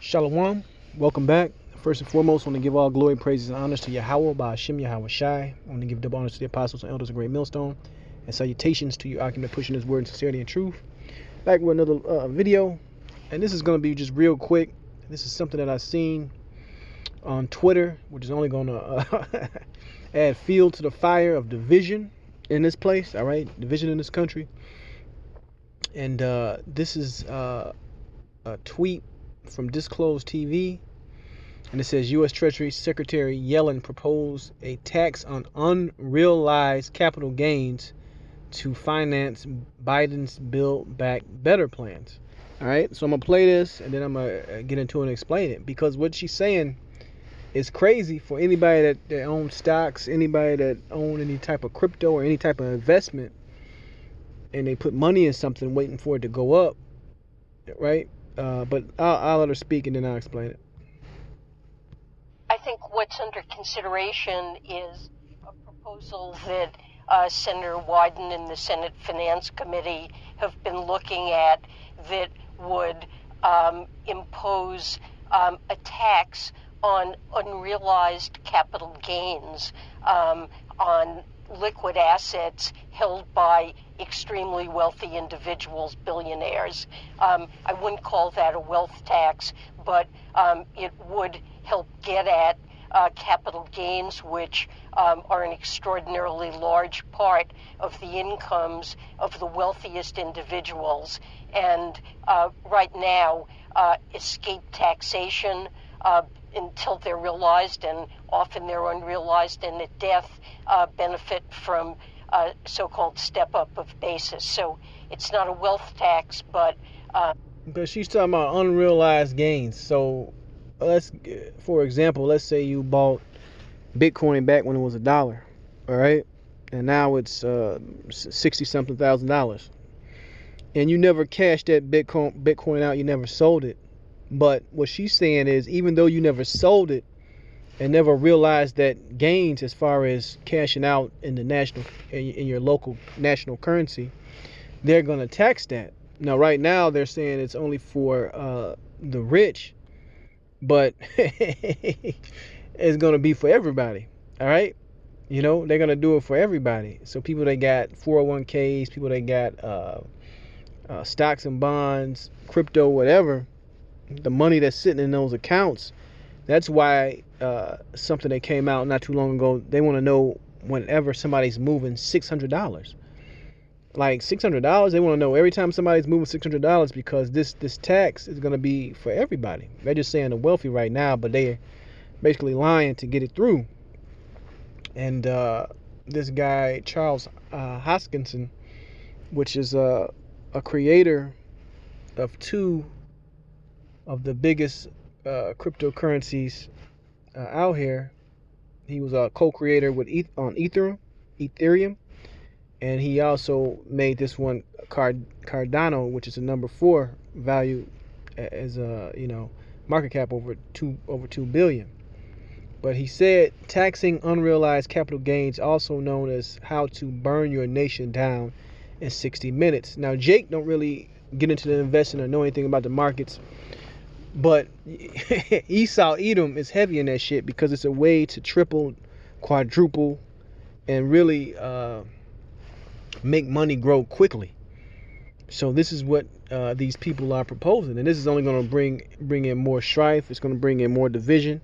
Shalom, welcome back. First and foremost, I want to give all glory, praises, and honors to Yahweh by Hashem Yahweh Shai. I want to give double honors to the apostles and elders of Great Millstone, and salutations to you, argument pushing His word in sincerity and truth. Back with another video, and this is going to be just real quick. This is something that I've seen on Twitter, which is only going to add fuel to the fire of division in this place. All right, division in this country. And this is a tweet from Disclosed TV, and it says U.S. Treasury Secretary Yellen proposed a tax on unrealized capital gains to finance Biden's Build Back Better plans. All right, so I'm gonna play this and then I'm gonna get into it and explain it, because what she's saying is crazy for anybody that owns stocks, anybody that owns any type of crypto or any type of investment, and they put money in something waiting for it to go up, right? But I'll let her speak and then I'll explain it. I think what's under consideration is a proposal that Senator Wyden and the Senate Finance Committee have been looking at that would impose a tax on unrealized capital gains on liquid assets held by extremely wealthy individuals, billionaires. I wouldn't call that a wealth tax, but it would help get at capital gains, which are an extraordinarily large part of the incomes of the wealthiest individuals. And right now, escape taxation until they're realized, and often they're unrealized, and at death benefit from so-called step-up of basis. So it's not a wealth tax, but she's talking about unrealized gains. So for example, let's say you bought Bitcoin back when it was $1, all right, and now it's $60-something thousand, and you never cashed that Bitcoin out, you never sold it. But what she's saying is, even though you never sold it and never realized that gains as far as cashing out in the in your local national currency, they're going to tax that. Now, right now, they're saying it's only for the rich, but it's going to be for everybody. All right. You know, they're going to do it for everybody. So people that got 401ks, people that got stocks and bonds, crypto, whatever, the money that's sitting in those accounts. That's why something that came out not too long ago, they want to know whenever somebody's moving $600. Like $600, they want to know every time somebody's moving $600, because this tax is going to be for everybody. They're just saying the wealthy right now, but they're basically lying to get it through. And this guy, Charles Hoskinson, which is a creator of two of the biggest cryptocurrencies out here. He was a co-creator with on Ethereum, and he also made this one Cardano, which is a number 4 value as a market cap over 2 billion. But he said taxing unrealized capital gains, also known as how to burn your nation down in 60 minutes. Now, Jake don't really get into the investing or know anything about the markets, but Esau Edom is heavy in that shit, because it's a way to triple, quadruple, and really make money grow quickly. So this is what these people are proposing, and this is only going to bring in more strife. It's going to bring in more division,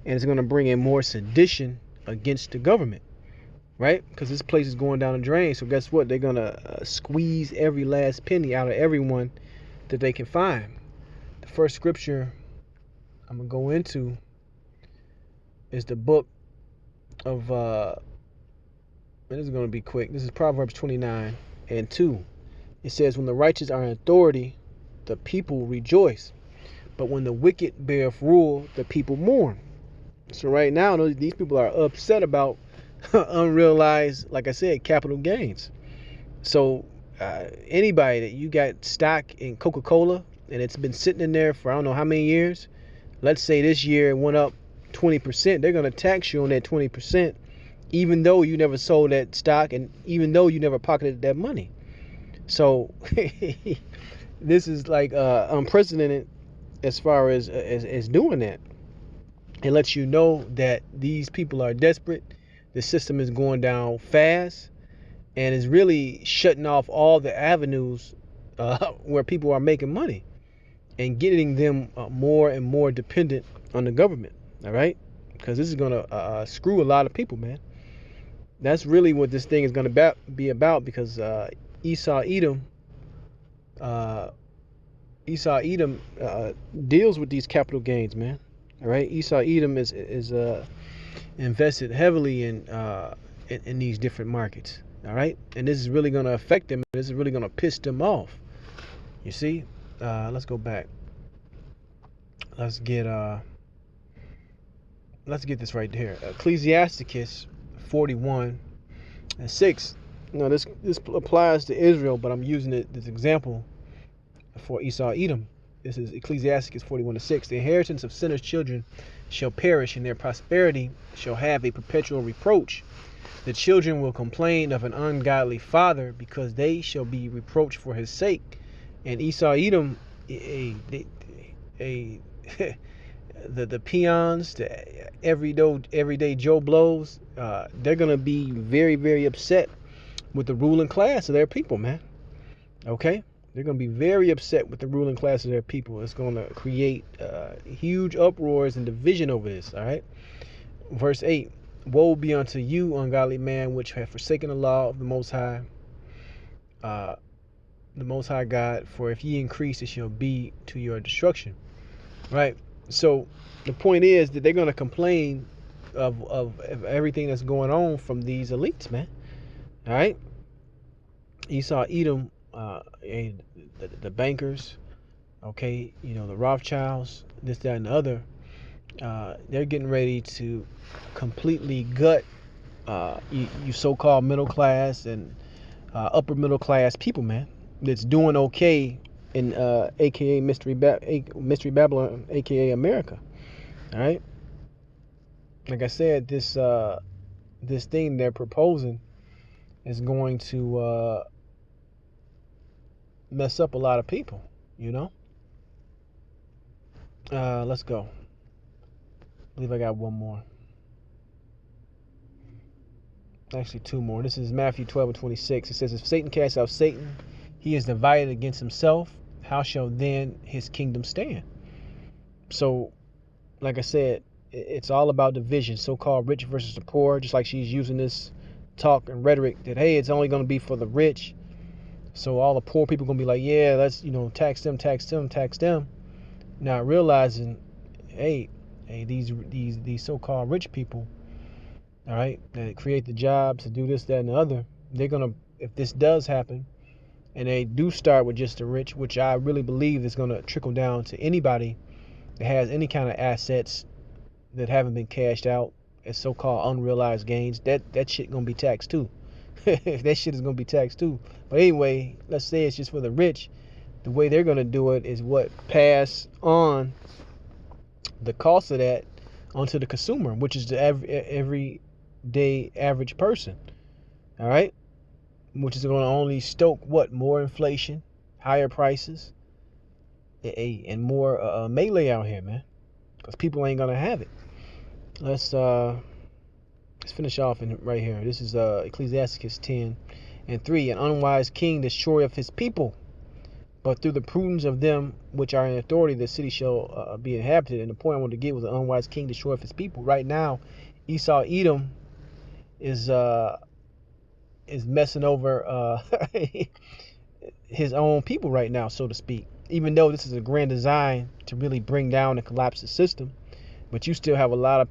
and it's going to bring in more sedition against the government, right? Because this place is going down the drain. So guess what? They're going to squeeze every last penny out of everyone that they can find. The first scripture I'm going to go into is the book of, this is going to be quick. This is Proverbs 29:2. It says, when the righteous are in authority, the people rejoice. But when the wicked beareth rule, the people mourn. So right now, these people are upset about unrealized, like I said, capital gains. So anybody that you got stock in Coca-Cola, and it's been sitting in there for I don't know how many years, let's say this year it went up 20%, they're going to tax you on that 20%, even though you never sold that stock and even though you never pocketed that money. So this is like unprecedented as far as doing that. It lets you know that these people are desperate. The system is going down fast and is really shutting off all the avenues where people are making money and getting them more and more dependent on the government. All right, because this is gonna screw a lot of people, man. That's really what this thing is gonna be about. Because Esau Edom, uh, Esau Edom deals with these capital gains, man. All right, Esau Edom is invested heavily in these different markets. All right, and this is really gonna affect them. This is really gonna piss them off. You see, let's go back. Let's get this right here. Ecclesiasticus 41:6. Now this applies to Israel, but I'm using this example for Esau Edom. This is Ecclesiasticus 41:6. The inheritance of sinners' children shall perish, and their prosperity shall have a perpetual reproach. The children will complain of an ungodly father, because they shall be reproached for his sake. And Esau Edom, the peons, the everyday Joe Blows, they're gonna be very, very upset with the ruling class of their people, man. Okay, they're gonna be very upset with the ruling class of their people. It's gonna create huge uproars and division over this. All right, verse 8. Woe be unto you, ungodly man, which have forsaken the law of the Most High, God. For if ye increase, it shall be to your destruction. Right. So the point is that they're going to complain of everything that's going on from these elites, man. All right. Esau Edom, and the bankers, okay, the Rothschilds, this, that, and the other. They're getting ready to completely gut you so-called middle class and upper middle class people, man. That's doing okay in AKA Mystery Babylon, AKA America. All right. Like I said, this thing they're proposing is going to mess up a lot of people. Let's go. I believe I got one more. Actually, two more. This is Matthew 12:26. It says, if Satan casts out Satan, he is divided against himself. How shall then his kingdom stand? So, like I said, it's all about division. So-called rich versus the poor. Just like she's using this talk and rhetoric that, hey, it's only going to be for the rich. So all the poor people are going to be like, yeah, let's, tax them, tax them, tax them. Not realizing, hey, these so-called rich people, all right, that create the jobs to do this, that, and the other, they're going to, if this does happen, and they do start with just the rich, which I really believe is going to trickle down to anybody that has any kind of assets that haven't been cashed out as so-called unrealized gains, that shit going to be taxed too. That shit is going to be taxed too. But anyway, let's say it's just for the rich. The way they're going to do it is pass on the cost of that onto the consumer, which is the everyday average person. All right, which is going to only stoke more inflation, higher prices, and more melee out here, man. Because people ain't gonna have it. Let's finish off right here. This is Ecclesiasticus 10:3. An unwise king destroyeth his people, but through the prudence of them which are in authority, the city shall be inhabited. And the point I wanted to give was an unwise king destroyeth his people. Right now, Esau Edom is messing over his own people right now, so to speak. Even though this is a grand design to really bring down and collapse the system, but you still have a lot of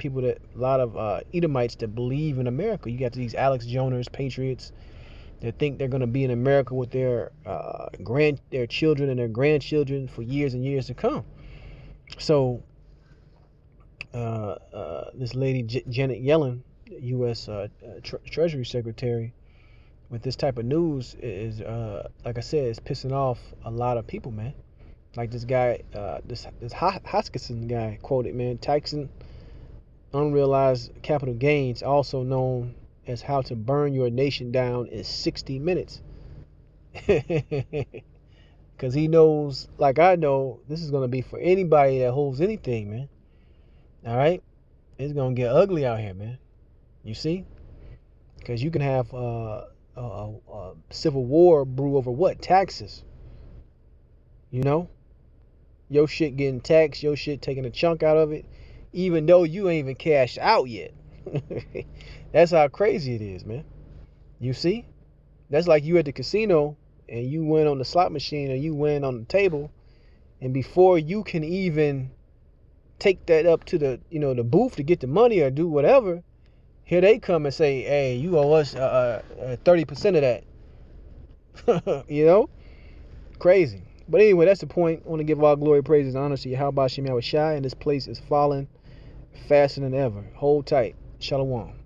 Edomites that believe in America. You got these Alex Joners, patriots, that think they're going to be in America with their children and their grandchildren for years and years to come. So this lady Janet Yellen, U.S. Treasury Secretary, with this type of news is, like I said, it's pissing off a lot of people, man. Like this guy, this Hoskinson guy quoted, man, taxing unrealized capital gains, also known as how to burn your nation down in 60 minutes. Because he knows, like I know, this is going to be for anybody that holds anything, man. All right? It's going to get ugly out here, man. You see? Because you can have civil war brew over what? Taxes. You know? Your shit getting taxed, your shit taking a chunk out of it, even though you ain't even cashed out yet. That's how crazy it is, man. You see? That's like you at the casino and you win on the slot machine or you win on the table, and before you can even take that up to the the booth to get the money or do whatever, here they come and say, hey, you owe us 30% of that. Crazy. But anyway, that's the point. I want to give all glory, praise, and honor to Yahweh Shem Yahweh Shai, and this place is falling faster than ever. Hold tight. Shalom.